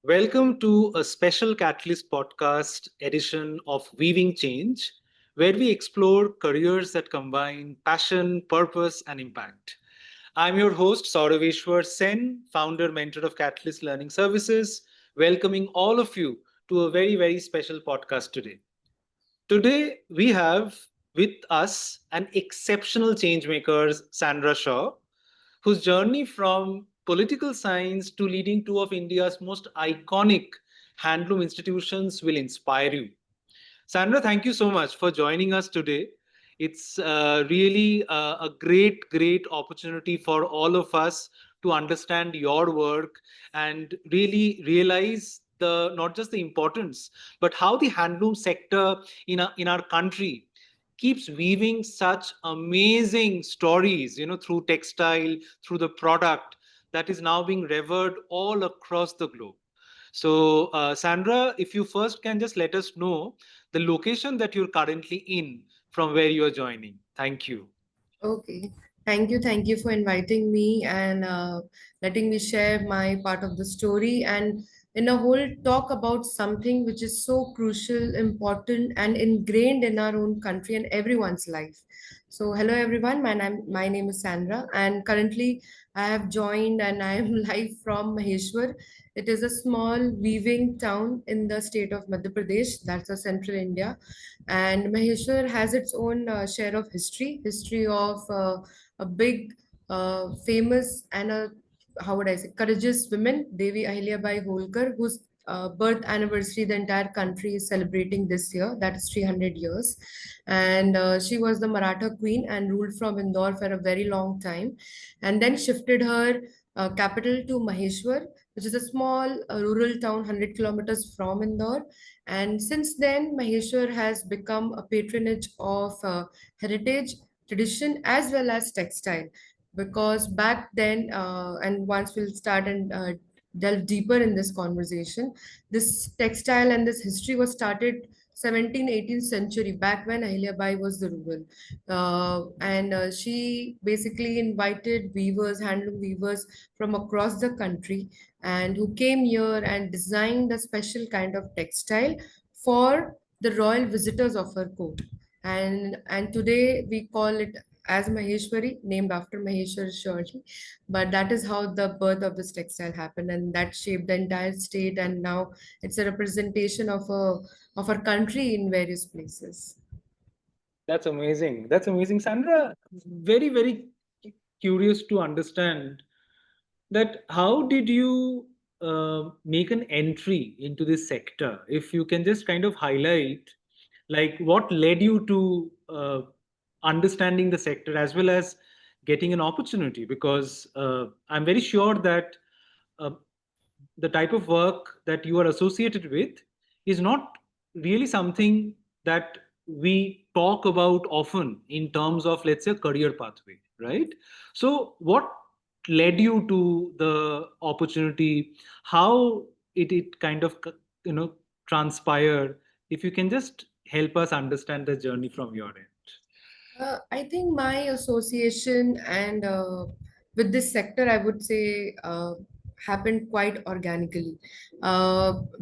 Welcome to a special Catalyst podcast edition of Weaving Change, where we explore careers that combine passion, purpose, and impact. I'm your host, Sauraveswar Sen, founder, mentor of Catalyst Learning Services, welcoming all of you to a very special podcast today. Today, we have with us an exceptional changemaker, Sanra Shaw, whose journey from political science to leading two of India's most iconic handloom institutions will inspire you. Sandra, thank you so much for joining us today. It's really a great opportunity for all of us to understand your work and really realize the not just the importance, but how the handloom sector in our country keeps weaving such amazing stories, through textile, through the product that is now being revered all across the globe. So, Sandra, if you first can just let us know the location that you're currently in from where you are joining. Thank you. Okay. Thank you. Thank you for inviting me and letting me share my part of the story and in a whole talk about something which is so crucial, important, and ingrained in our own country and everyone's life. So, hello everyone. My name is Sandra, and currently I have joined and I am live from Maheshwar. It is a small weaving town in the state of Madhya Pradesh. That's a central India, and Maheshwar has its own share of history of a big, famous, and a how would I say courageous women, Devi Ahilyabai Holkar, whose birth anniversary the entire country is celebrating this year. That is 300 years, and she was the Maratha queen and ruled from Indore for a very long time, and then shifted her capital to Maheshwar, which is a small rural town 100 kilometers from Indore. And since then, Maheshwar has become a patronage of heritage, tradition, as well as textile. Because back then, and once we'll start and delve deeper in this conversation, this textile and this history was started 17th, 18th century, back when Ahilyabai was the ruler. And she basically invited weavers, handloom weavers from across the country, and who came here and designed a special kind of textile for the royal visitors of her court. And today we call it as Maheshwari, named after Maheshwar surely. But that is how the birth of this textile happened, and that shaped the entire state. And now it's a representation of our country in various places. That's amazing. That's amazing, Sandra. Very curious to understand that how did you make an entry into this sector? If you can just kind of highlight, like what led you to understanding the sector as well as getting an opportunity, because I'm very sure that uh, the type of work that you are associated with is not really something that we talk about often in terms of, let's say, career pathway, right? So what led you to the opportunity, how it kind of transpired? If you can just help us understand the journey from your end. I think my association and with this sector, I would say, happened quite organically,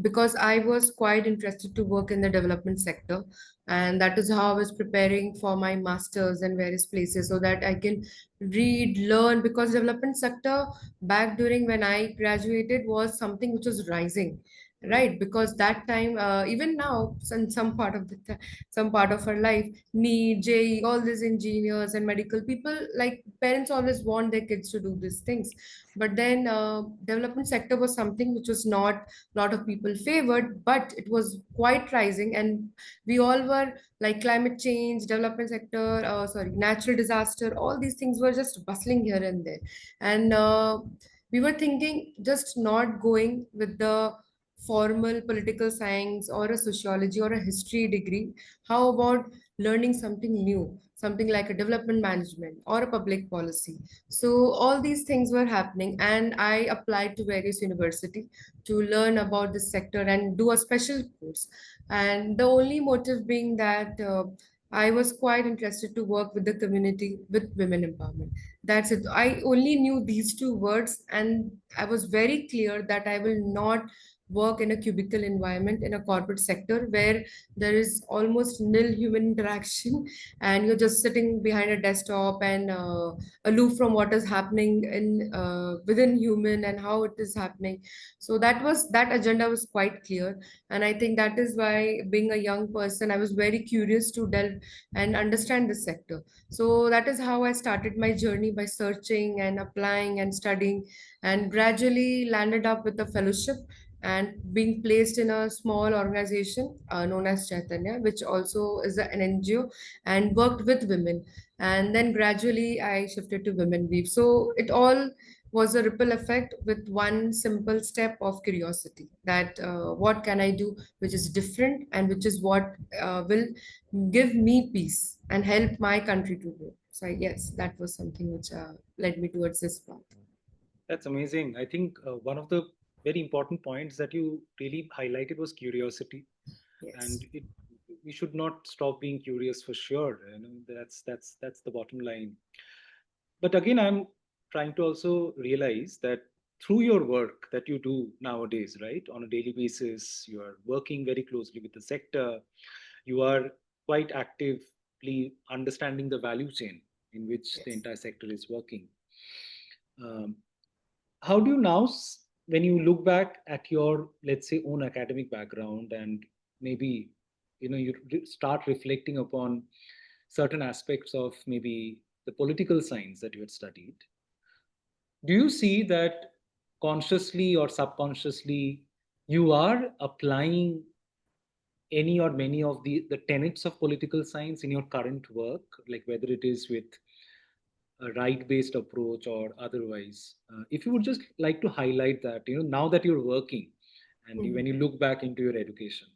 because I was quite interested to work in the development sector, and that is how I was preparing for my masters in various places so that I can read, learn. Because development sector back during when I graduated was something which was rising, right? Because that time, even now, some part of some part of our life, NEET, JE, all these engineers and medical people, like parents always want their kids to do these things. But then development sector was something which was not a lot of people favored, but it was quite rising, and we all were like climate change, development sector, sorry, natural disaster, all these things were just bustling here and there. And we were thinking just not going with the formal political science or a sociology or a history degree. How about learning something new, something like a development management or a public policy? So all these things were happening, and I applied to various university to learn about this sector and do a special course. And the only motive being that I was quite interested to work with the community with women empowerment. That's it. I only knew these two words, and I was very clear that I will not work in a cubicle environment in a corporate sector where there is almost nil human interaction, and you're just sitting behind a desktop and aloof from what is happening in within human and how it is happening. So that agenda was quite clear, and I think that is why, being a young person, I was very curious to delve and understand this sector. So that is how I started my journey, by searching and applying and studying, and gradually landed up with a fellowship and being placed in a small organization known as Chaitanya, which also is an NGO, and worked with women. And then gradually I shifted to Women Weave. So it all was a ripple effect with one simple step of curiosity, that what can I do which is different, and which is what will give me peace and help my country to grow. So yes, that was something which led me towards this path. That's amazing. I think one of the very important points that you really highlighted was curiosity, Yes. and we should not stop being curious for sure. That's the bottom line. But again, I'm trying to also realize that through your work that you do nowadays, right, on a daily basis, you are working very closely with the sector. You are quite actively understanding the value chain in which the Yes. entire sector is working. Um, how do you now, when you look back at your, let's say, own academic background, and maybe you start reflecting upon certain aspects of maybe the political science that you had studied, do you see that consciously or subconsciously you are applying any or many of the tenets of political science in your current work, like whether it is with a right based approach or otherwise? If you would just like to highlight that, now that you're working and when Mhm. you look back into your education.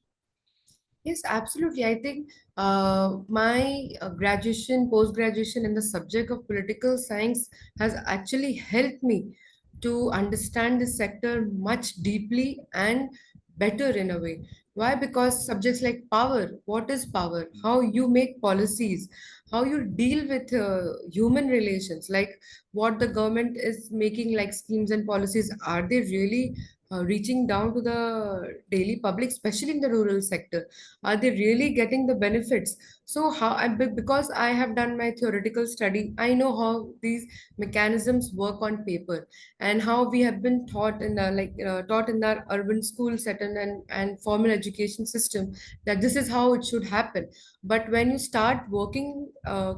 Yes, absolutely. I think my graduation, post graduation in the subject of political science has actually helped me to understand the sector much deeply and better in a way. Why? Because subjects like power, what is power, how you make policies, how you deal with human relations, like what the government is making like schemes and policies, are they really reaching down to the daily public, especially in the rural sector? Are they really getting the benefits? So because I have done my theoretical study, I know how these mechanisms work on paper, and how we have been taught in the taught in our urban school setting and formal education system, that this is how it should happen. But when you start working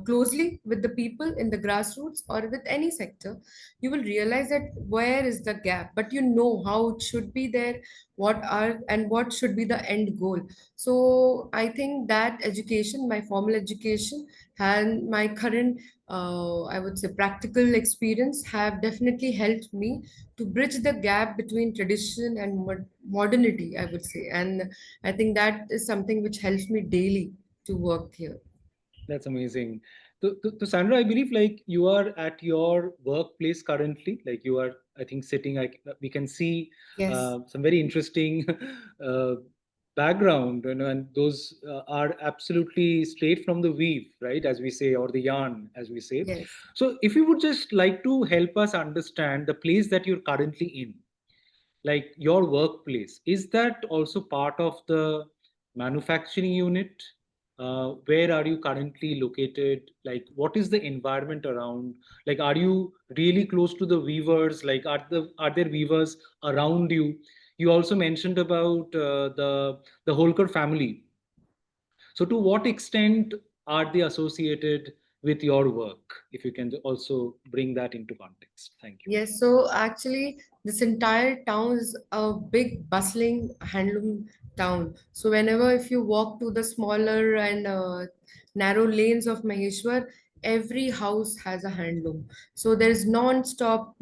closely with the people in the grassroots or with any sector, you will realize that where is the gap, but you know how it should be there, what are and what should be the end goal. So I think that education, my formal education, and my current, I would say, practical experience have definitely helped me to bridge the gap between tradition and modernity, I would say. And I think that is something which helps me daily to work here. That's amazing. To Sandra, I believe like you are at your workplace currently. Like you are, I think, sitting. We can see Yes, some very interesting uh, background, and those are absolutely straight from the weave, right, as we say, or the yarn, as we say. yes. So, if you would just like to help us understand the place that you're currently in, like your workplace, is that also part of the manufacturing unit? Where are you currently located? Like what is the environment around? Like are you really close to the weavers? Like are there weavers around you? You also mentioned about the Holker family. So to what extent are they associated with your work? If you can also bring that into context. Thank you. Yes, so actually, this entire town is a big bustling handloom town. So whenever if you walk to the smaller and narrow lanes of Maheshwar, every house has a handloom. So there's non-stop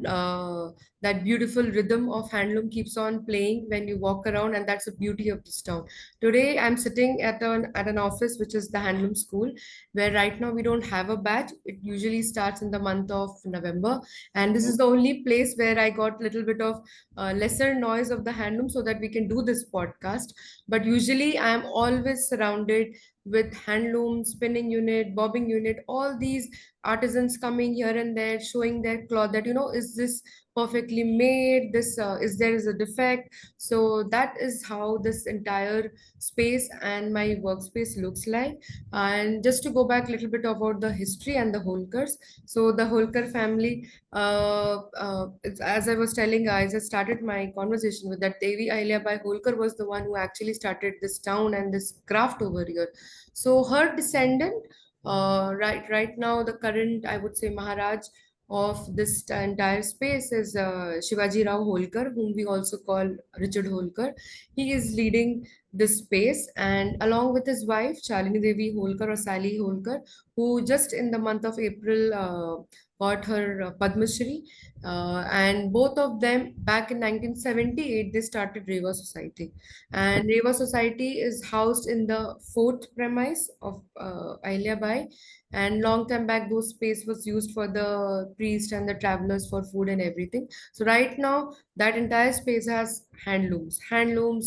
that beautiful rhythm of handloom keeps on playing when you walk around, and that's the beauty of this town. Today, I'm sitting at an office which is the handloom school, where right now we don't have a batch. It usually starts in the month of November, and this is the only place where I got little bit of lesser noise of the handloom so that we can do this podcast. But usually I am always surrounded with handloom, spinning unit, bobbing unit, all these artisans coming here and there showing their cloth, that is this perfectly made, this is there is a defect. So that is how this entire space and my workspace looks like. And just to go back a little bit about the history and the Holkers. So the Holkar family, as I was telling guys, I started my conversation with that Devi Ahilyabai Holkar was the one who actually started this town and this craft over here. So her descendant, right now, the current, I would say, Maharaj of this entire space is Shivaji Rao Holkar, whom we also call Richard Holkar. He is leading this space, and along with his wife, Shalini Devi Holkar or Sally Holkar, who just in the month of April got her Padma Shri. And both of them, back in 1978, they started Reva Society. And Reva Society is housed in the fourth premise of Ahilyabai. And long time back, those space was used for the priest and the travelers for food and everything. So right now, that entire space has handlooms.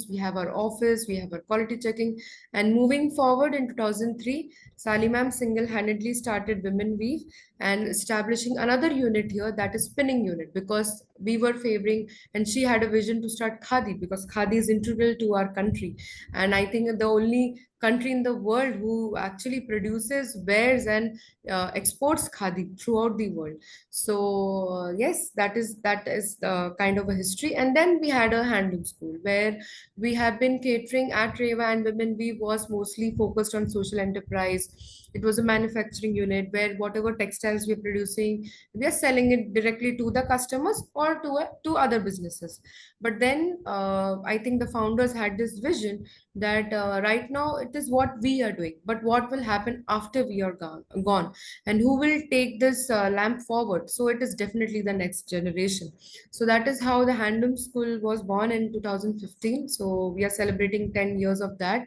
We have our office, we have our quality checking. And moving forward in 2003, Sally ma'am single-handedly started Women Weave and establishing another unit here, that is spinning unit, because we were favoring, and she had a vision to start khadi because khadi is integral to our country. And I think the only country in the world who actually produces, wears, and exports khadi throughout the world. So yes, that is the kind of a history. And then we had a handloom school where we have been catering at Reva, and Women We was mostly focused on social enterprise. It was a manufacturing unit where whatever textiles we're producing, we are selling it directly to the customers or to other businesses. But then I think the founders had this vision that right now it is what we are doing, but what will happen after we are gone, and who will take this lamp forward. So it is definitely the next generation. So that is how the Handloom School was born in 2015. So we are celebrating 10 years of that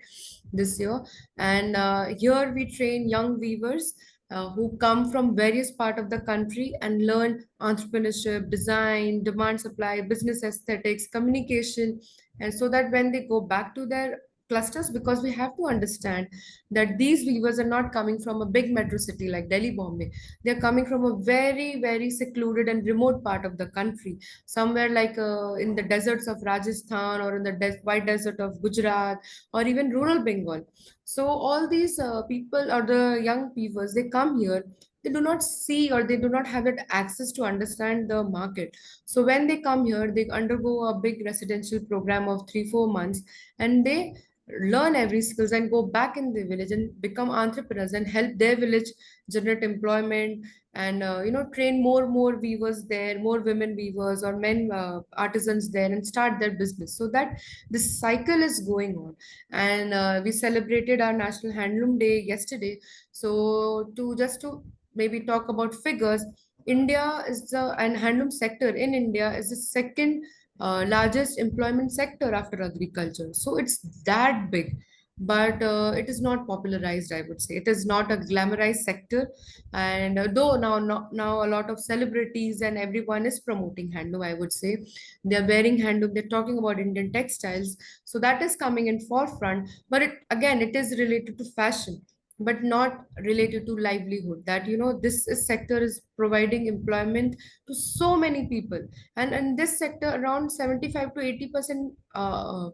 this year. And here we train young weavers who come from various part of the country and learn entrepreneurship, design, demand supply, business aesthetics, communication. And so that when they go back to their clusters, because we have to understand that these weavers are not coming from a big metro city like Delhi, Bombay. They're coming from a very, very secluded and remote part of the country, somewhere like in the deserts of Rajasthan, or in the white desert of Gujarat, or even rural Bengal. So all these people, or the young weavers, they come here, they do not see, or they do not have that access to understand the market. So when they come here, they undergo a big residential program of 3 4 months, and they learn every skills and go back in the village and become entrepreneurs and help their village generate employment. And train more weavers there, more women weavers or men artisans there, and start their business, so that this cycle is going on. And we celebrated our National Handloom Day yesterday. So to maybe talk about figures, India is the and handloom sector in India is the second largest employment sector after agriculture. So it's that big, but it is not popularized, I would say. It is not a glamorized sector. And though now a lot of celebrities and everyone is promoting handloom, I would say. They're wearing handloom, they're talking about Indian textiles. So that is coming in forefront. But it again, it is related to fashion, but not related to livelihood. That sector is providing employment to so many people. And in this sector, around 75 to 80%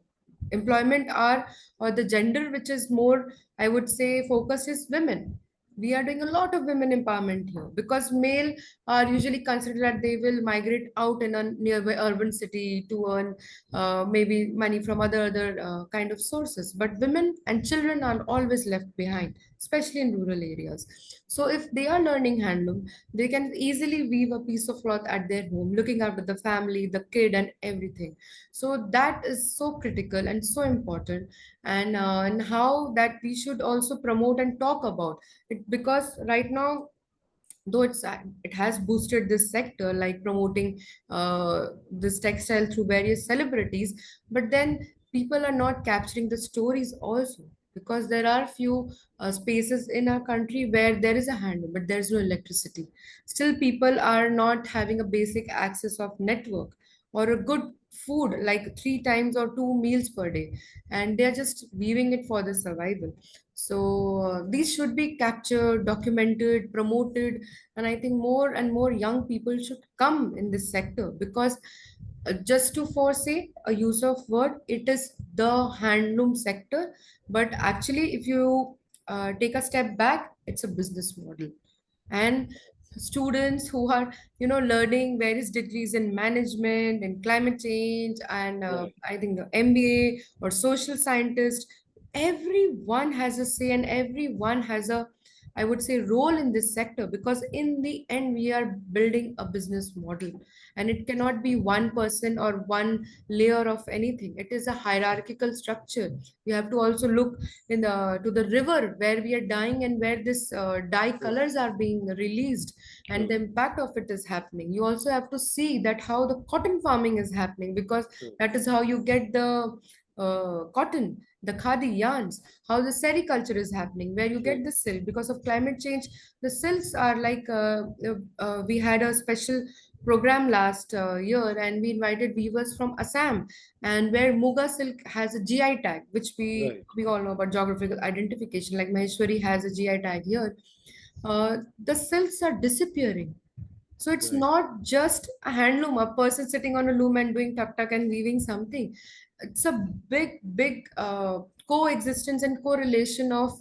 employment are, or the gender which is more, I would say, focused is women. We are doing a lot of women empowerment here, because male are usually considered that they will migrate out in a nearby urban city to earn maybe money from other kind of sources, but women and children are always left behind, especially in rural areas. So if they are learning handloom, they can easily weave a piece of cloth at their home, looking after the family, the kid, and everything. So that is so critical and so important. And how that we should also promote and talk about it, because right now, though it has boosted this sector, like promoting this textile through various celebrities, but then people are not capturing the stories also, because there are few spaces in our country where there is a handloom but there's no electricity. Still people are not having a basic access of network or a good food, like 3 times or 2 meals per day, and they're just weaving it for the survival. So these should be captured, documented, promoted, and I think more and more young people should come in this sector because just to forsake a use of word, it is the handloom sector. But actually, if you take a step back, it's a business model. And students who are learning various degrees in management and climate change and Right. I think the MBA or social scientist, everyone has a say and everyone has a, I would say, role in this sector, because in the end we are building a business model, and it cannot be one person or one layer of anything. It is a hierarchical structure. You have to also look in the to the river where we are dying and where this dye True. colors are being released, and True. the impact of it is happening. You also have to see that how the cotton farming is happening, because True. that is how you get the cotton, the khadi yarns, how the sericulture is happening, where you get True. the silk. Because of climate change, the silks are like we had a special program last year, and we invited weavers from Assam, and where Muga silk has a GI tag, which Right. we all know about geographical identification. Like Maheshwari has a GI tag here. The silks are disappearing. So it's Right. not just a handloom, a person sitting on a loom and doing tuk tuk and weaving something. It's a big coexistence and correlation of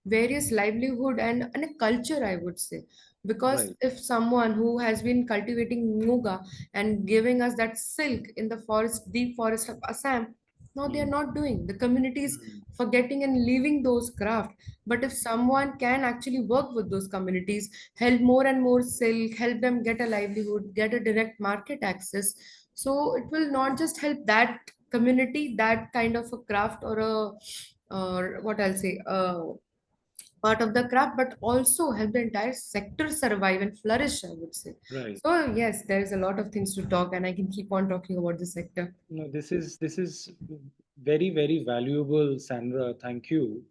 various livelihood and a culture, I would say. Because Right. if someone who has been cultivating muga and giving us that silk in the forest, deep forest of Assam, now they are Mm. not doing. The community is Mm. forgetting and leaving those craft. But if someone can actually work with those communities, help more and more silk, help them get a livelihood, get a direct market access. So it will not just help that community, that kind of a craft or a or what I'll say, part of the craft, but also help the entire sector survive and flourish, I would say. Right. So yes, there is a lot of things to talk, and I can keep on talking about the sector. No, this is very valuable, Sandra. Thank you.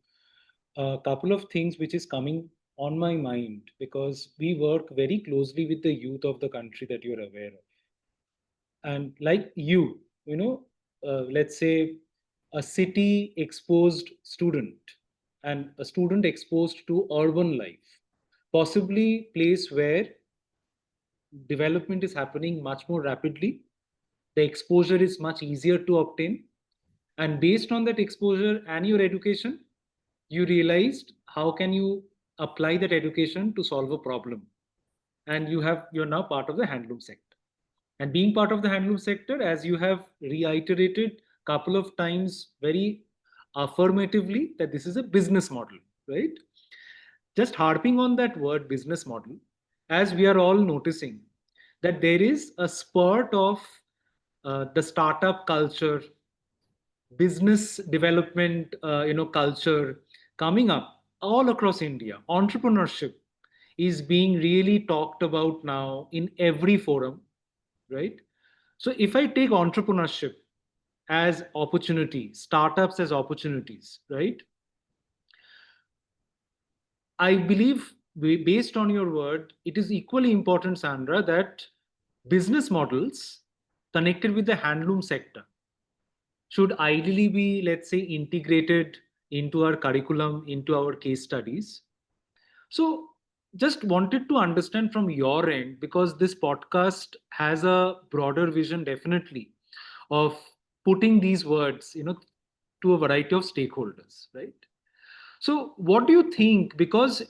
A couple of things which is coming on my mind because we work very closely with the youth of the country that you're aware of, and like let's say a city exposed student and a student exposed to urban life, possibly place where development is happening much more rapidly, the exposure is much easier to obtain, and based on that exposure and your education, you realized how can you apply that education to solve a problem, and you're now part of the handloom sector. And being part of the handloom sector, as you have reiterated couple of times very affirmatively, that this is a business model, right? Just harping on that word business model, as we are all noticing that there is a spurt of the startup culture, business development, culture coming up all across India. Entrepreneurship is being really talked about now in every forum, right? So if I take entrepreneurship as opportunity, startups as opportunities, right? I believe, based on your word, it is equally important, Sandra, that business models connected with the handloom sector should ideally be, let's say, integrated into our curriculum, into our case studies. So, just wanted to understand from your end, because this podcast has a broader vision, definitely, of putting these words, to a variety of stakeholders, right? So, what do you think? Because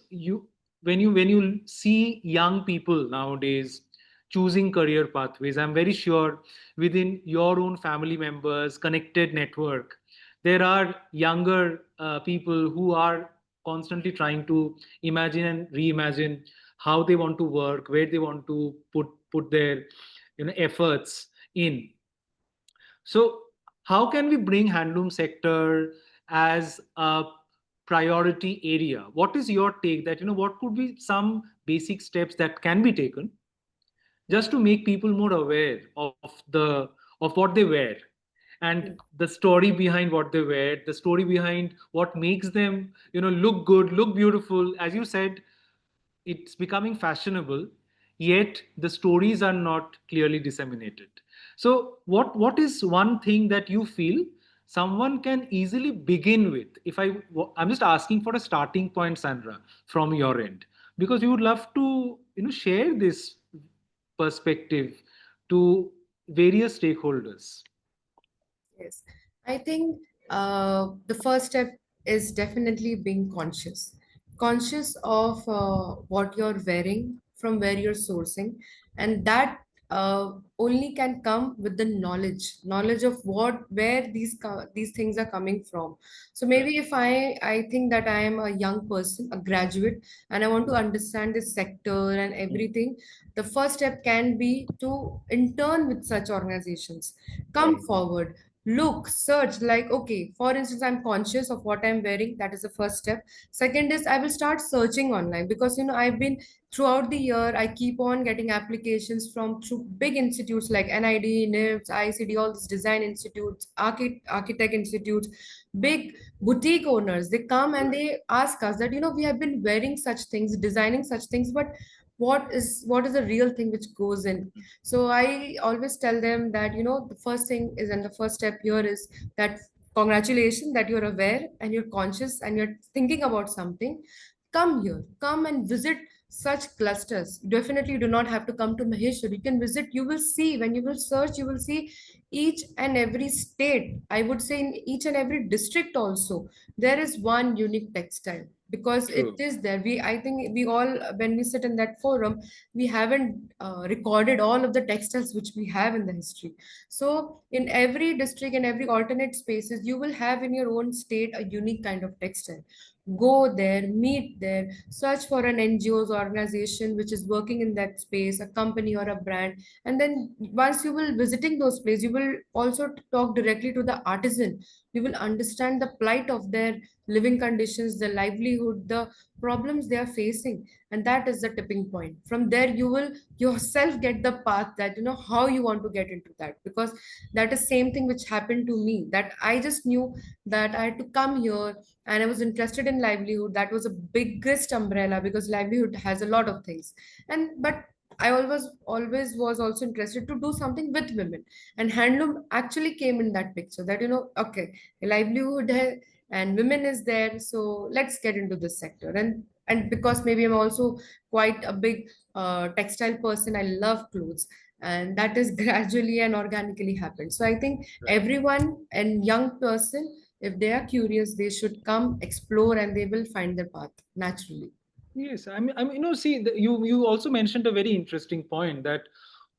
when you see young people nowadays choosing career pathways, I'm very sure within your own family members, connected network, there are younger people who are constantly trying to imagine and reimagine how they want to work, where they want to put their efforts in. So, how can we bring handloom sector as a priority area? What is your take that, what could be some basic steps that can be taken just to make people more aware of what they wear, and the story behind what they wear, the story behind what makes them, look good, look beautiful. As you said, it's becoming fashionable, yet the stories are not clearly disseminated. So what is one thing that you feel someone can easily begin with? If I'm just asking for a starting point, Sandra, from your end, because we would love to, share this perspective to various stakeholders. Yes, I think the first step is definitely being conscious. Conscious of what you're wearing, from where you're sourcing, and that only can come with the knowledge of where these things are coming from. So maybe if I think that I am a young person, a graduate, and I want to understand this sector and everything, the first step can be to intern with such organizations. Come Right. forward, look, search, like, okay, for instance, I'm conscious of what I'm wearing. That is the first step. Second is I will start searching online, because I've been, throughout the year, I keep on getting applications from through big institutes like NID, NIFS, ICD, all these design institutes, architect institutes, big boutique owners. They come and they ask us that, we have been wearing such things, designing such things, but what is the real thing which goes in? So I always tell them that, the first thing is, and the first step here is that, congratulations that you're aware and you're conscious and you're thinking about something. Come here, come and visit such clusters. Definitely, you do not have to come to Maheshwar. You can visit, you will see, when you will search, you will see each and every state. I would say in each and every district also, there is one unique textile, because it True. is there. I think we all, when we sit in that forum, we haven't recorded all of the textiles which we have in the history. So in every district and every alternate spaces, you will have in your own state a unique kind of textile. Go there, meet there, search for an NGO's organization which is working in that space, a company or a brand. And then once you will visiting those places, you will also talk directly to the artisan. You will understand the plight of their living conditions, the livelihood, the problems they are facing. And that is the tipping point. From there, you will yourself get the path, that how you want to get into that. Because that is same thing which happened to me, that I just knew that I had to come here, and I was interested in livelihood. That was a biggest umbrella, because livelihood has a lot of things. And but I always was also interested to do something with women, and handloom actually came in that picture, that okay, livelihood and women is there, so let's get into this sector. And because maybe I'm also quite a big textile person, I love clothes, and that is gradually and organically happened. So I think Right. everyone and young person, if they are curious, they should come explore, and they will find their path naturally. Yes, see, you also mentioned a very interesting point that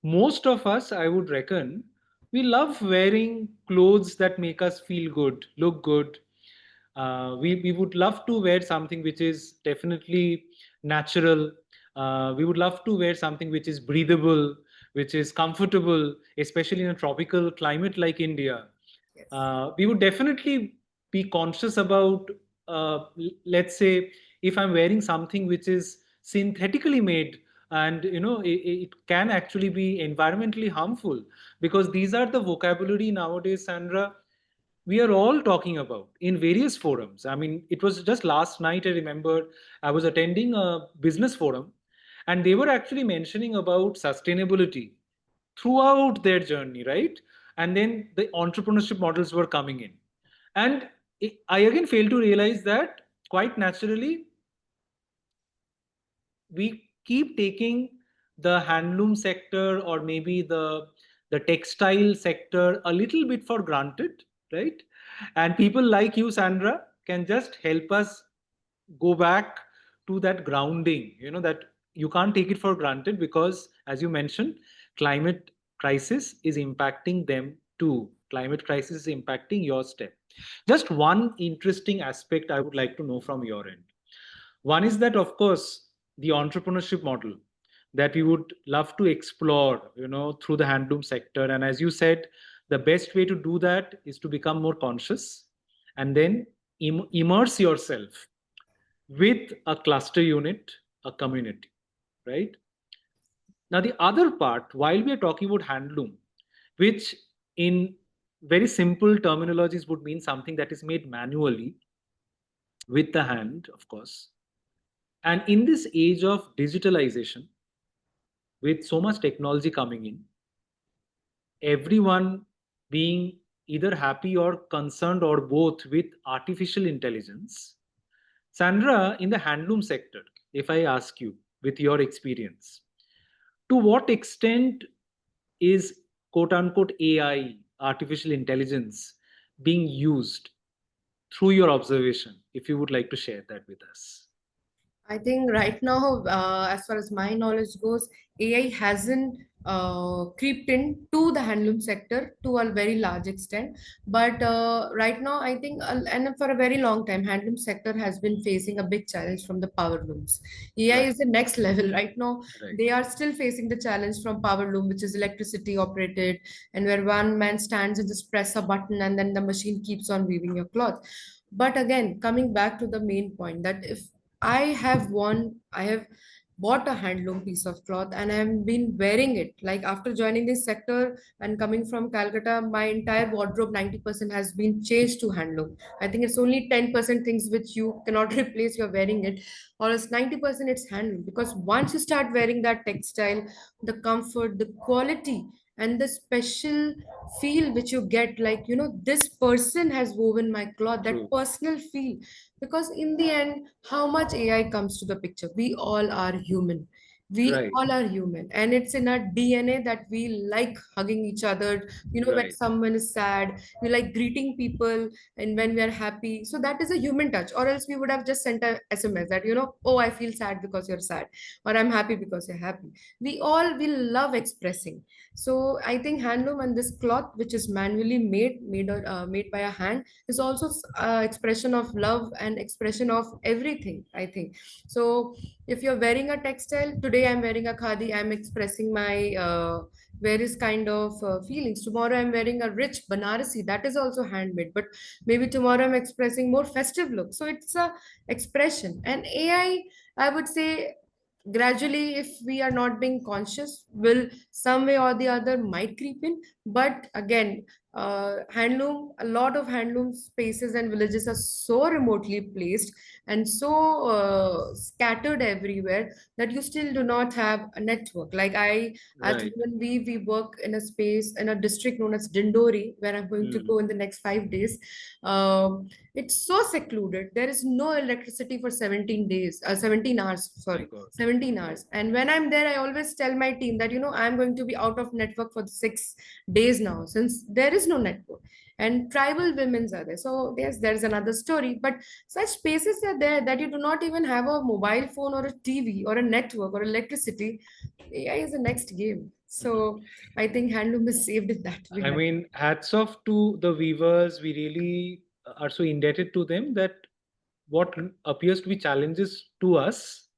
most of us, I would reckon, we love wearing clothes that make us feel good, look good. We would love to wear something which is definitely natural. We would love to wear something which is breathable, which is comfortable, especially in a tropical climate like India. Yes. We would definitely be conscious about, let's say, if I'm wearing something which is synthetically made, and it can actually be environmentally harmful, because these are the vocabulary nowadays, Sandra, we are all talking about in various forums. I mean, it was just last night, I remember I was attending a business forum, and they were actually mentioning about sustainability throughout their journey, right? And then the entrepreneurship models were coming in. And I again fail to realize that quite naturally, we keep taking the handloom sector, or maybe the textile sector, a little bit for granted, right? And people like you, Sandra, can just help us go back to that grounding, that you can't take it for granted, because as you mentioned, climate crisis is impacting them too. Climate crisis is impacting your step. Just one interesting aspect I would like to know from your end. One is that, of course, the entrepreneurship model that we would love to explore, through the handloom sector. And as you said, the best way to do that is to become more conscious, and then immerse yourself with a cluster unit, a community, right? Now, the other part, while we are talking about handloom, which in very simple terminologies would mean something that is made manually with the hand, of course. And in this age of digitalization, with so much technology coming in, everyone being either happy or concerned or both with artificial intelligence. Sandra, in the handloom sector, if I ask you with your experience, to what extent is quote unquote AI, artificial intelligence, being used through your observation? If you would like to share that with us. I think right now, as far as my knowledge goes, AI hasn't creeped into the handloom sector to a very large extent. But right now, I think, and for a very long time, handloom sector has been facing a big challenge from the power looms. AI Right, is the next level. Right now, right, they are still facing the challenge from power loom, which is electricity operated, and where one man stands and just press a button, and then the machine keeps on weaving your cloth. But again, coming back to the main point, that if I have bought a handloom piece of cloth and I have been wearing it. Like after joining this sector and coming from Calcutta, my entire wardrobe 90% has been changed to handloom. I think it's only 10% things which you cannot replace, you're wearing it, or else 90% it's handloom. Because once you start wearing that textile, the comfort, the quality, and the special feel which you get, like, this person has woven my cloth, that true, personal feel. Because in the end, how much AI comes to the picture, we all are human. We right, all are human, and it's in our DNA that we like hugging each other. When right, someone is sad, we like greeting people, and when we are happy, so that is a human touch. Or else we would have just sent a SMS that, oh, I feel sad because you're sad, or I'm happy because you're happy. We love expressing. So I think handloom and this cloth, which is manually made by a hand, is also expression of love and expression of everything, I think. So if you're wearing a textile, today I'm wearing a khadi, I'm expressing my various kind of feelings. Tomorrow I'm wearing a rich banarasi, that is also handmade, but maybe tomorrow I'm expressing more festive look. So it's a expression. And I would say, gradually, if we are not being conscious, will some way or the other might creep in. But again, handloom a lot of handloom spaces and villages are so remotely placed and so scattered everywhere, that you still do not have a network. Like I at right. when we work in a space in a district known as Dindori, where I'm going to Hmm. go in the next 5 days. It's so secluded, there is no electricity for 17 days, 17 hours, My sorry, God. 17 hours. And when I'm there, I always tell my team that, I'm going to be out of network for 6 days now, since there is no network. And tribal women's are there. So yes, there's another story. But such spaces are there that you do not even have a mobile phone or a TV or a network or electricity. AI is the next game. So I think handloom is saved in that I way. mean, hats off to the weavers. We really are so indebted to them that what appears to be challenges to us,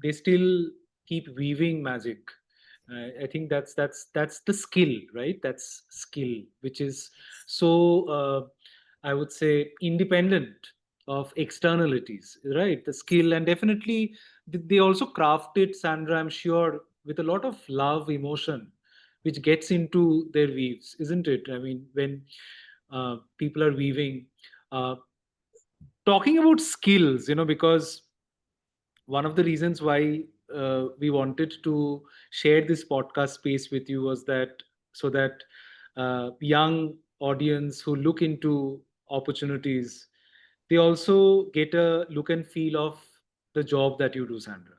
they still keep weaving magic. I think that's the skill, right? That's skill, which is so I would say independent of externalities, right? The skill, and definitely they also crafted Sandra, I'm sure, with a lot of love, emotion, which gets into their weaves, isn't it? I mean, when people are weaving, uh, talking about skills, because one of the reasons why we wanted to share this podcast space with you was that so that young audience who look into opportunities, they also get a look and feel of the job that you do, Sandra.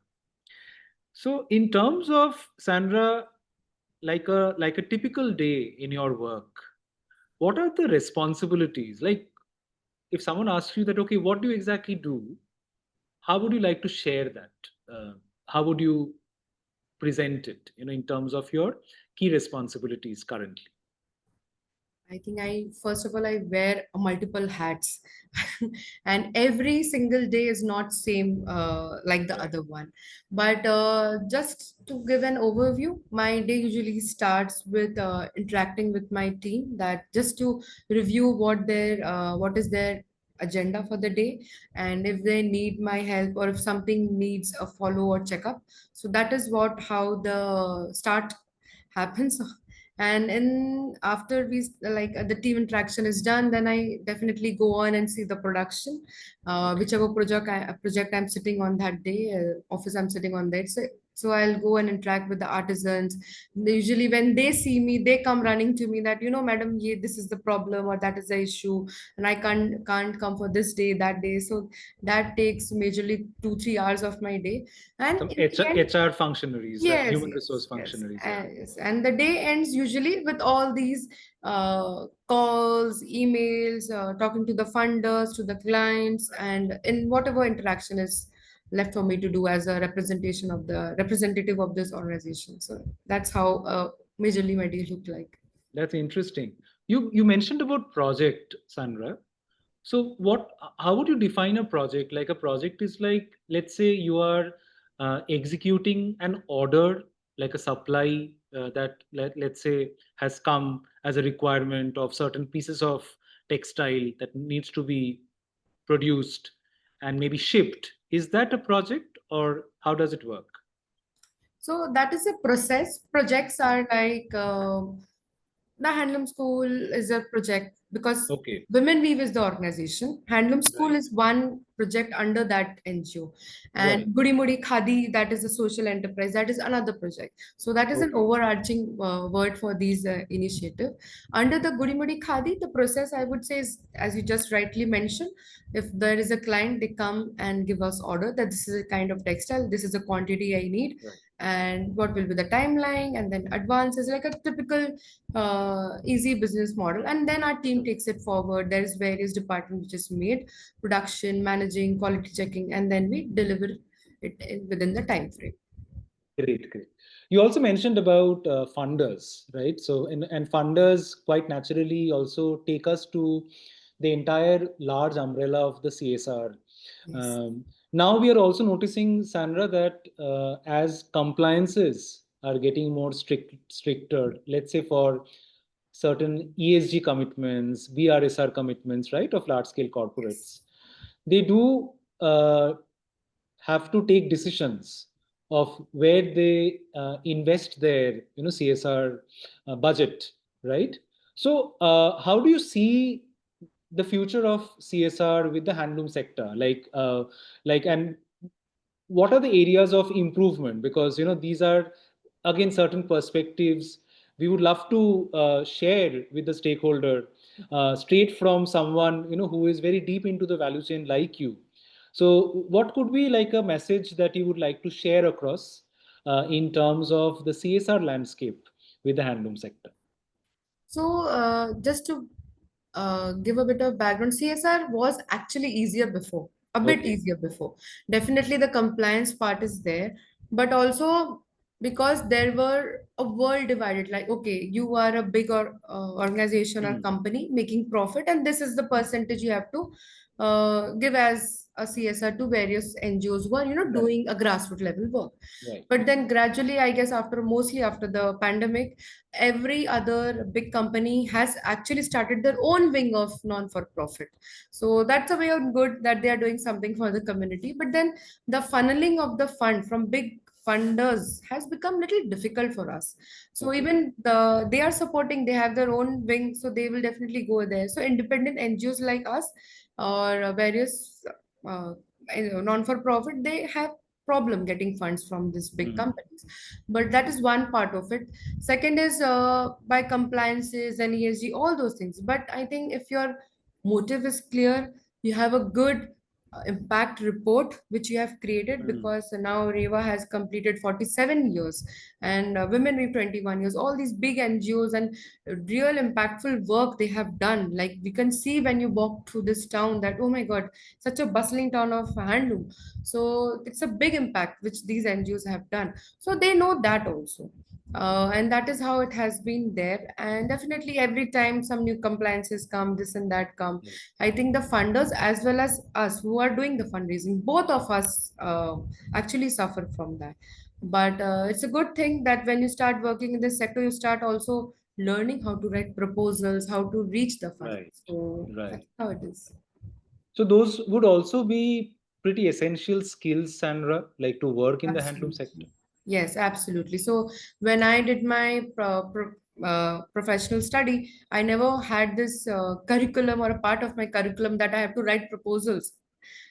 So in terms of, Sandra, like a typical day in your work, what are the responsibilities? Like, if someone asks you that, okay, what do you exactly do, how would you like to share that? How would you present it, in terms of your key responsibilities currently? I think first of all, I wear multiple hats, and every single day is not same like the Correct. other one. But just to give an overview, my day usually starts with interacting with my team, that just to review what is their agenda for the day, and if they need my help or if something needs a follow or checkup. So that is what how the start happens. And in after the team interaction is done, then I definitely go on and see the production, Okay. whichever project I'm sitting on that day, office I'm sitting on that. So So I'll go and interact with the artisans. Usually when they see me, they come running to me that, madam, this is the problem or that is the issue, and I can't come for this day, that day. So that takes majorly 2-3 hours of my day. And Some in the end, HR functionaries, right? yes, Human resource yes, yes, functionaries, yeah. yes. And the day ends usually with all these calls, emails, talking to the funders, to the clients, and in whatever interaction is left for me to do as a representation of the representative of this organization. So that's how majorly my day look like. That's interesting. You mentioned about project, Sandra. So what? How would you define a project? Like a project is like, let's say you are executing an order, like a supply let's say has come as a requirement of certain pieces of textile that needs to be produced and maybe shipped. Is that a project, or how does it work? So that is a process. Projects are like the Handloom School is a project because Okay, Women Weave is the organization. Handloom School right, is one project under that NGO. And right. Gudi Mudi Khadi, that is a social enterprise, that is another project. So that is an Okay. overarching word for these initiative. Under the Gudi Mudi Khadi, the process I would say is, as you just rightly mentioned, if there is a client, they come and give us order that this is a kind of textile, this is the quantity I need, Right. and what will be the timeline, and then advances like a typical easy business model. And then our team takes it forward. There's various departments which is made: production, managing, quality checking, and then we deliver it within the time frame. Great, great. You also mentioned about funders, right? So, and funders quite naturally also take us to the entire large umbrella of the CSR. Yes. Now we are also noticing, Sandra, that as compliances are getting more stricter, let's say for certain ESG commitments, BRSR commitments, right, of large scale Yes. corporates, they do have to take decisions of where they invest their CSR budget, right? So how do you see the future of CSR with the handloom sector, and what are the areas of improvement? Because these are again certain perspectives we would love to share with the stakeholder, straight from someone who is very deep into the value chain like you. So what could be like a message that you would like to share across in terms of the CSR landscape with the handloom sector? So, just to give a bit of background, CSR was actually easier before, a bit Okay. easier before. Definitely, the compliance part is there, but also because there were a world divided. Like, okay, you are a big organization or Hmm. company making profit, and this is the percentage you have to give as a CSR to various NGOs who are, Right. doing a grassroots level work. Right. But then gradually, I guess mostly after the pandemic, every other big company has actually started their own wing of non-for-profit. So that's a way of good that they are doing something for the community. But then the funneling of the fund from big funders has become little difficult for us. So Okay. even they are supporting, they have their own wing, so they will definitely go there. So independent NGOs like us or various uh, non-for-profit, they have problem getting funds from these big Hmm. companies. But that is one part of it. Second is by compliances and ESG, all those things. But I think if your motive is clear, you have a good impact report which you have created, Hmm. because now Reva has completed 47 years and Women with 21 years, all these big NGOs and real impactful work they have done. Like we can see when you walk through this town that, oh my God, such a bustling town of handloom. So it's a big impact which these NGOs have done. So they know that also. And that is how it has been there. And definitely every time some new compliances come, this and that come, I think the funders as well as us who are doing the fundraising, both of us actually suffer from that. But it's a good thing that when you start working in this sector, you start also learning how to write proposals, how to reach the funds. Right. So Right. that's how it is. So those would also be pretty essential skills, Sandra, like to work in the handloom sector. Absolutely. Yes, absolutely. So when I did my professional study, I never had this curriculum or a part of my curriculum that I have to write proposals.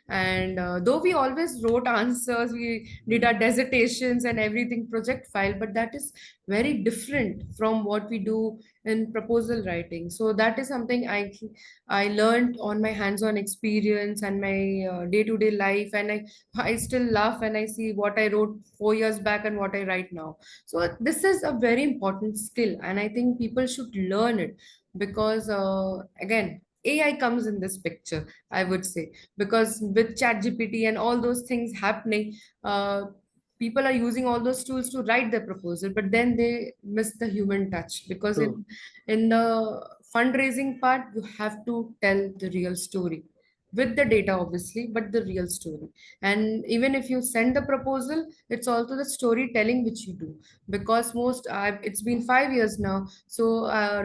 And though we always wrote answers, we did our Mm. dissertations and everything project file, but that is very different from what we do in proposal writing. So that is something I learned on my hands-on experience and my day-to-day life, and I still laugh when I see what I wrote 4 years back and what I write now. So this is a very important skill, and I think people should learn it, because again, AI comes in this picture, I would say, because with ChatGPT and all those things happening, people are using all those tools to write their proposal, but then they miss the human touch, because True. in the fundraising part, you have to tell the real story with the data, obviously, but the real story. And even if you send the proposal, it's also the storytelling which you do, because it's been 5 years now. So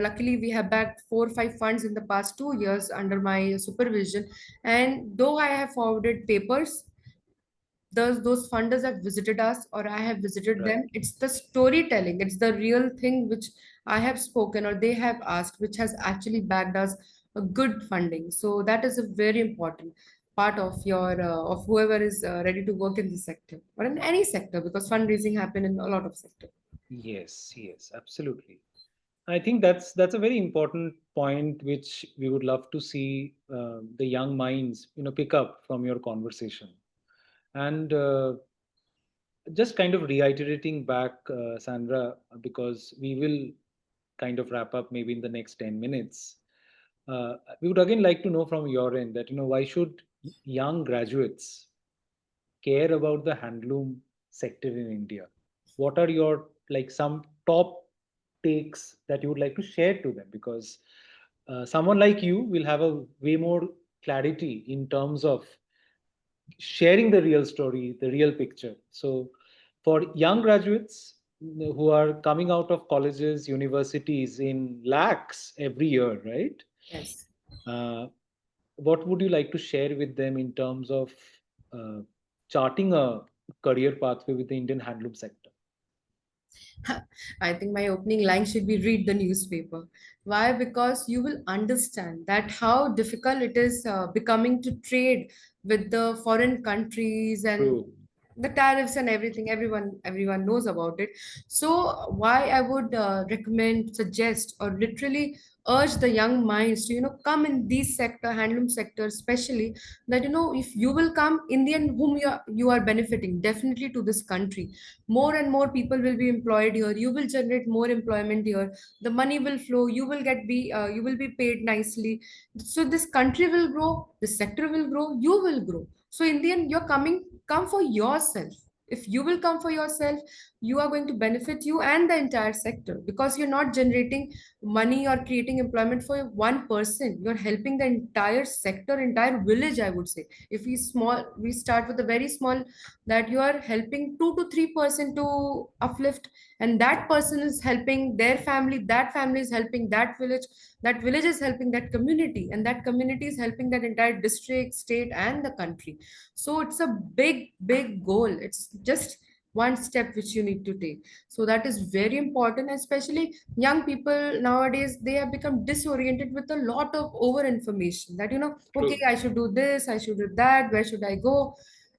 luckily, we have backed 4 or 5 funds in the past 2 years under my supervision. And though I have forwarded papers, those funders have visited us or I have visited Right. them. It's the storytelling, it's the real thing which I have spoken or they have asked, which has actually backed us a good funding. So that is a very important part of your of whoever is ready to work in the sector or in any sector, because fundraising happen in a lot of sectors. Yes, yes, absolutely. I think that's a very important point, which we would love to see the young minds, pick up from your conversation. And just kind of reiterating back, Sandra, because we will kind of wrap up maybe in the next 10 minutes. We would again like to know from your end that why should young graduates care about the handloom sector in India? What are your like some top takes that you would like to share to them? Because someone like you will have a way more clarity in terms of sharing the real story, the real picture. So, for young graduates who are coming out of colleges, universities in lakhs every year, right? Yes. Uh, what would you like to share with them in terms of uh, charting a career pathway with the Indian handloom sector? I think my opening line should be read the newspaper. Why? Because you will understand that how difficult it is becoming to trade with the foreign countries, and True. the tariffs and everything. Everyone knows about it. So why I would recommend, suggest, or literally urge the young minds to come in these sector, handloom sector especially, that if you will come, Indian whom you are benefiting definitely to this country. More and more people will be employed here, you will generate more employment here, the money will flow, you will be paid nicely. So this country will grow, this sector will grow, you will grow. So Indian, you're coming, come for yourself. If you will come for yourself, you are going to benefit you and the entire sector, because you're not generating money or creating employment for one person, you're helping the entire sector, entire village, I would say. If we start with a very small, that you are helping 2 to 3% to uplift, and that person is helping their family, that family is helping that village is helping that community, and that community is helping that entire district, state, and the country. So it's a big goal, it's just one step which you need to take. So that is very important, especially young people nowadays, they have become disoriented with a lot of over information, that okay, True. I should do this, I should do that, where should I go.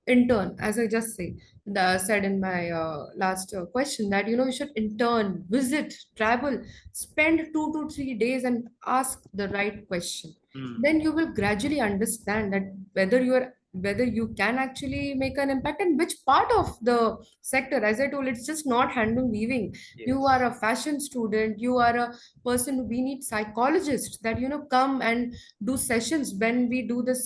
Intern, as I just said in my last question, that you should intern, visit, travel, spend 2 to 3 days and ask the right question. Hmm. Then you will gradually understand that whether you can actually make an impact, and which part of the sector. As I told, it's just not handloom weaving. You are Yes. a fashion student, you are a person, we need psychologists that come and do sessions. When we do this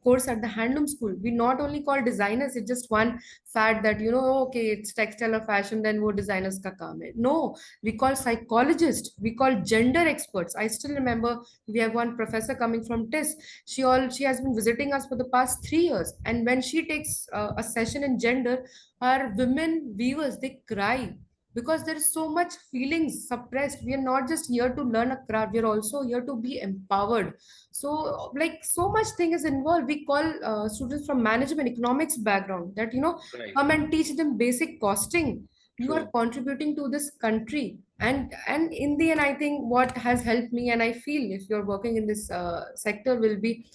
course at the handloom school, we not only call designers, it's just one fad that okay, it's textile or fashion, then wo designers ka kaam hai. No, we call psychologists, we call gender experts. I still remember we have one professor coming from TIS. She has been visiting us for the past 3 years, and when she takes a session in gender, our women viewers, they cry, because there is so much feelings suppressed. We are not just here to learn a craft, we are also here to be empowered. So like so much thing is involved. We call students from management economics background, that Right. come and teach them basic costing. You are True. contributing to this country. And in the end, I think what has helped me, and I feel if you're working in this sector, will be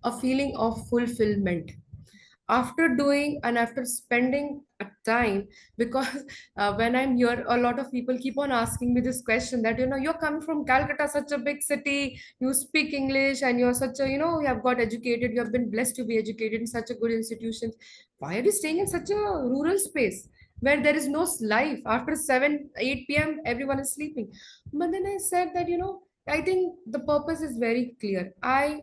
a feeling of fulfillment after doing and after spending a time. Because when I'm here, a lot of people keep on asking me this question that, you're coming from Calcutta, such a big city, you speak English, and you're such a, you have got educated, you have been blessed to be educated in such a good institution. Why are you staying in such a rural space where there is no life? After 7 8 p.m everyone is sleeping. But then I said that, I think the purpose is very clear. I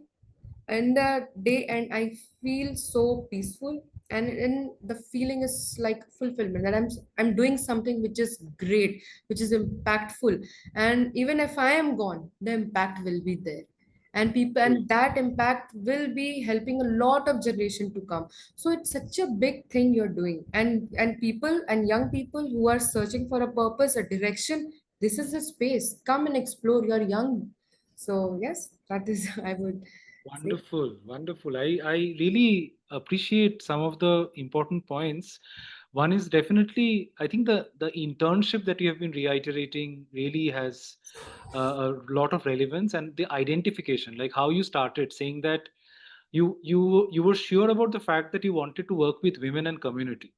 in the day and I feel so peaceful, and in the feeling is like fulfillment that I'm doing something which is great, which is impactful. And even if I am gone, the impact will be there, and people, True. and that impact will be helping a lot of generation to come. So it's such a big thing you're doing. And people and young people who are searching for a purpose, a direction, this is the space. Come and explore. You're young. So yes, that is I would say. Wonderful, wonderful. I really appreciate some of the important points. One is definitely, I think the internship that you have been reiterating really has a lot of relevance, and the identification, like how you started saying that you were sure about the fact that you wanted to work with women and community.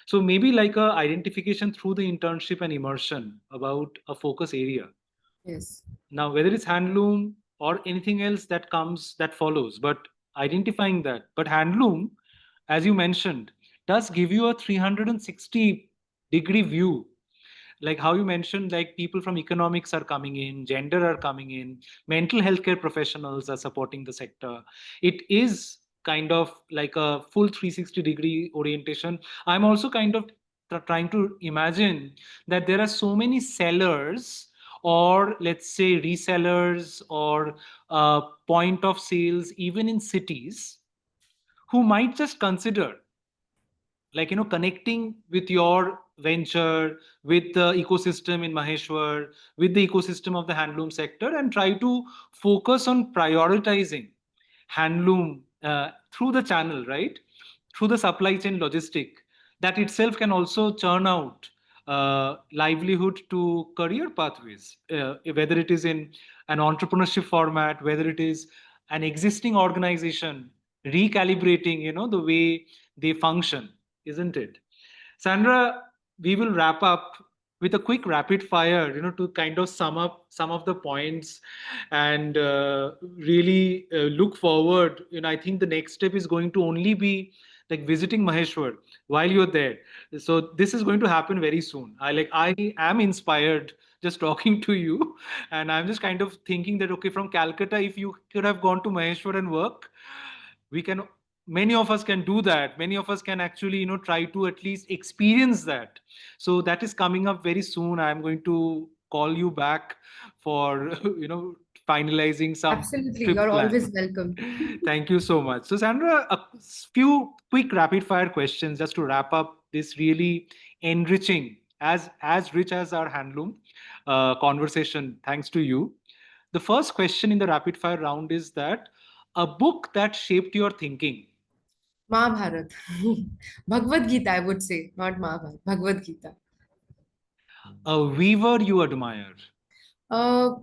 So maybe like a identification through the internship and immersion about a focus area. Yes. Now, whether it's handloom or anything else that comes that follows, but identifying that. But handloom, as you mentioned, does give you a 360-degree view, like how you mentioned, like people from economics are coming in, gender are coming in, mental health care professionals are supporting the sector. It is kind of like a full 360-degree orientation. I'm also kind of trying to imagine that there are so many sellers, or let's say resellers, or point of sales even in cities, who might just consider, like, connecting with your venture, with the ecosystem in Maheshwar, with the ecosystem of the handloom sector, and try to focus on prioritizing handloom through the channel, right, through the supply chain logistic. That itself can also churn out livelihood to career pathways, whether it is in an entrepreneurship format, whether it is an existing organization recalibrating, the way they function, isn't it? Sandra, we will wrap up with a quick rapid fire, to kind of sum up some of the points, and really look forward. I think the next step is going to only be like visiting Maheshwar while you're there. So this is going to happen very soon. I am inspired just talking to you, and I'm just kind of thinking that, okay, from Calcutta, if you could have gone to Maheshwar and work, we can, many of us can do that. Many of us can actually, try to at least experience that. So that is coming up very soon. I'm going to call you back for finalizing some Absolutely. trip You're plan. always welcome. Thank you so much. So Sandra, a few quick rapid fire questions just to wrap up this really enriching, as rich as our handloom conversation, thanks to you. The first question in the rapid fire round is that a book that shaped your thinking, Mahabharat. Bhagavad Gita, I would say, not Mahabharat. Bhagavad Gita. a weaver you admire, Uh,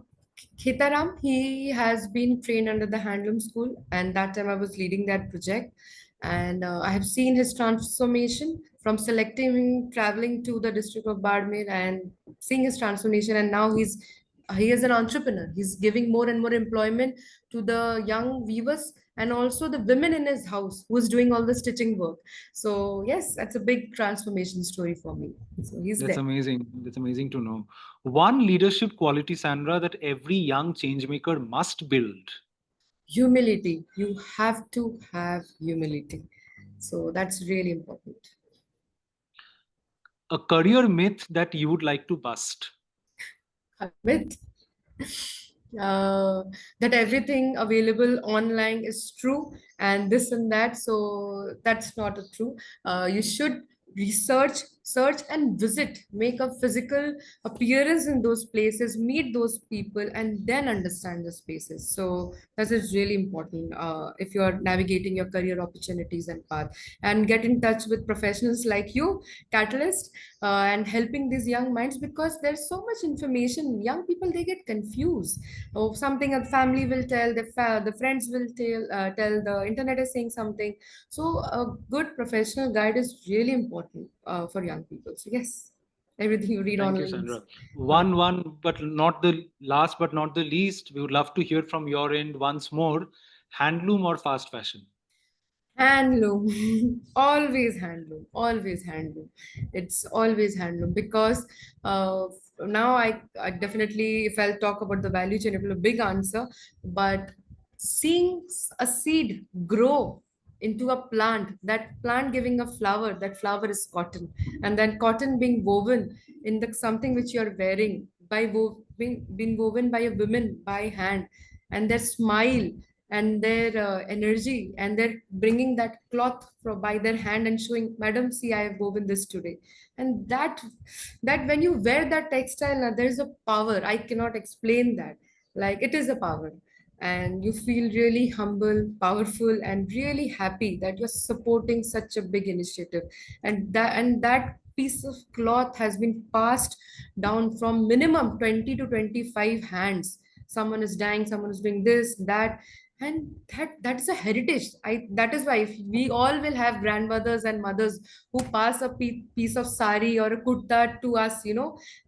Khetaram, he has been trained under the Handloom School, and that time I was leading that project. And I have seen his transformation from selecting him, traveling to the district of Badmer, and seeing his transformation. And now he is an entrepreneur. He's giving more and more employment to the young weavers and also the women in his house who's doing all the stitching work. So yes, that's a big transformation story for me. So he's that's there. amazing. That's amazing to know. One leadership quality, Sandra, that every young changemaker must build. Humility. You have to have humility. So that's really important. A career myth that you would like to bust. A myth that everything available online is true and this and that. So that's not a true. You should research search and visit, make a physical appearance in those places, meet those people, and then understand the spaces. So that is really important if you are navigating your career opportunities and path. And get in touch with professionals like you, Catalyst, and helping these young minds, because there's so much information. Young people, they get confused. Oh, something a family will tell, the friends will tell, the internet is saying something. So a good professional guide is really important for young people. So yes, everything you read Thank you, online. Sandra. Uh, But not the last, but not the least, we would love to hear from your end once more. Handloom or fast fashion? Handloom, always handloom. It's always handloom because now I definitely, if I'll talk about the value chain, it will be a big answer. But seeing a seed grow into a plant, that plant giving a flower, that flower is cotton, and then cotton being woven in the something which you're wearing being woven by a woman by hand, and their smile and their energy, and they're bringing that cloth from by their hand and showing, madam, see, I have woven this today. And that when you wear that textile, there is a power, I cannot explain that. Like, it is a power, and you feel really humble, powerful, and really happy that you're supporting such a big initiative. And that piece of cloth has been passed down from minimum 20 to 25 hands. Someone is dying, someone is doing this, that, and that is a heritage. That is why, if we all will have grandmothers and mothers who pass a piece of sari or a kurta to us,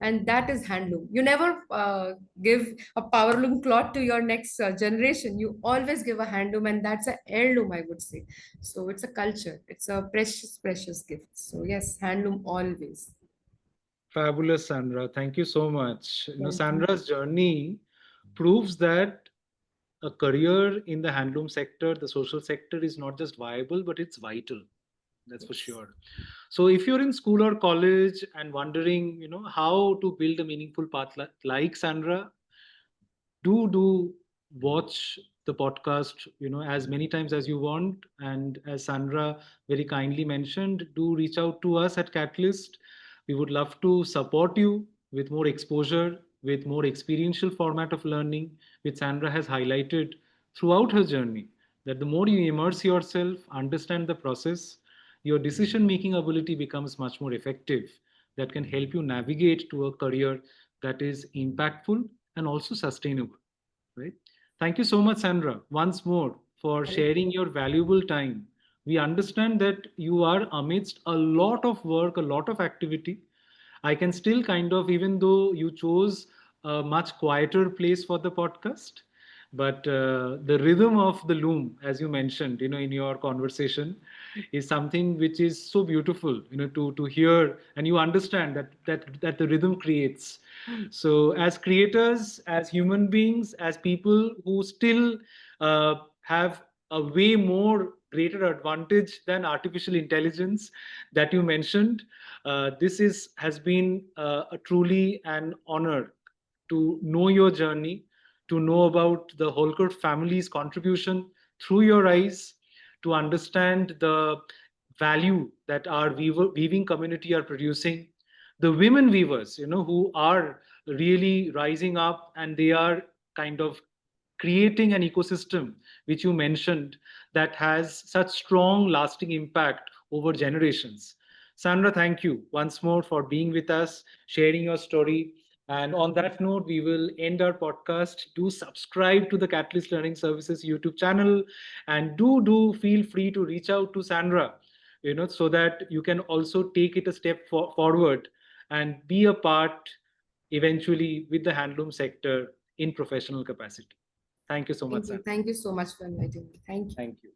and that is handloom. You never give a powerloom cloth to your next generation. You always give a handloom, and that's an heirloom, I would say. So it's a culture, it's a precious gift. So yes, handloom always. Fabulous, Sandra. Thank you so much. Thank you. Sandra's journey proves that a career in the handloom sector, the social sector, is not just viable, but it's vital. That's for Yes. sure. So if you're in school or college and wondering, how to build a meaningful path like Sandra, do watch the podcast, as many times as you want. And as Sandra very kindly mentioned, do reach out to us at Catalyst. We would love to support you with more exposure, with more experiential format of learning, which Sandra has highlighted throughout her journey. That the more you immerse yourself, understand the process, your decision making ability becomes much more effective. That can help you navigate to a career that is impactful and also sustainable, right? Thank you so much, Sandra, once more for Thank sharing your valuable time. We understand that you are amidst a lot of work, a lot of activity. I can still kind of, even though you chose a much quieter place for the podcast, but the rhythm of the loom, as you mentioned, in your conversation, is something which is so beautiful, to hear, and you understand that the rhythm creates. So, as creators, as human beings, as people who still have a way more greater advantage than artificial intelligence that you mentioned, this is has been a truly an honor to know your journey, to know about the Holkert family's contribution through your eyes, to understand the value that our weaving community are producing, the women weavers, who are really rising up, and they are kind of creating an ecosystem which you mentioned that has such strong lasting impact over generations. Sandra, thank you once more for being with us, sharing your story. And on that note, we will end our podcast. Do subscribe to the Catalyst Learning Services YouTube channel, and do feel free to reach out to Sandra, so that you can also take it a step forward and be a part eventually with the handloom sector in professional capacity. Thank you so much, Sam. thank you so much for inviting me. Thank you. Thank you.